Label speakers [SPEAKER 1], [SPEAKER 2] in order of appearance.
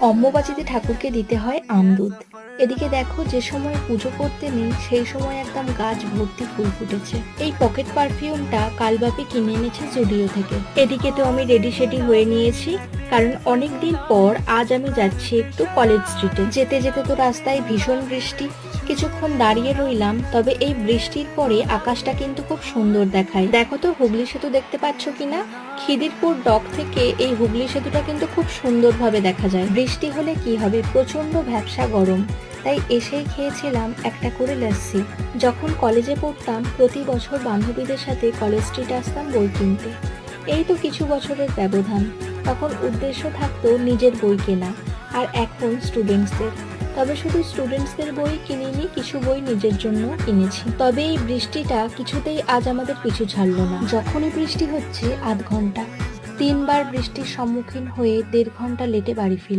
[SPEAKER 1] অম্বুবাচীতে ঠাকুরকে দিতে হয় আমদুধ। এদিকে দেখো, যে সময় পুজো করতে নেই সেই সময় একদম গাছ ভর্তি ফুল ফুটেছে। এই পকেট পারফিউমটা কালবাপি কিনে এনেছে জুডিও থেকে। এদিকে তো আমি রেডি সেডি হয়ে নিয়েছি, কারণ অনেক দিন পর আজ আমি যাচ্ছি একটু কলেজ স্ট্রিটে। যেতে যেতে তো রাস্তায় ভীষণ বৃষ্টি, কিছুক্ষণ দাঁড়িয়ে রইলাম। তবে এই বৃষ্টির পরে আকাশটা কিন্তু খুব সুন্দর দেখায়। দেখো তো হুগলি সেতু দেখতে পাচ্ছ কিনা। খিদিরপুর ডক থেকে এই হুগলি সেতুটা কিন্তু খুব সুন্দরভাবে দেখা যায়। বৃষ্টি হলে কি হবে, প্রচন্ড ভ্যাপসা গরম, তাই এসেই খেয়েছিলাম একটা করে লস্যি। যখন কলেজে পড়তাম প্রতি বছর বান্ধবীদের সাথে কলেজ স্ট্রিট আসতাম বই কিনতে। এই তো কিছু বছরের ব্যবধান, তখন উদ্দেশ্য থাকতো নিজের বই কেনা, আর এখন স্টুডেন্টসদের। তবে শুধু স্টুডেন্টসদের বই কিনিনি, কিছু বই নিজের জন্য কিনেছি। তবে এই বৃষ্টিটা কিছুতেই আজ আমাদের পিছু ছাড়লো না। যখনই বৃষ্টি হচ্ছে আধ ঘন্টা, 3বার বৃষ্টির সম্মুখীন হয়ে 1.5 ঘন্টা লেটে বাড়ি ফিরলাম।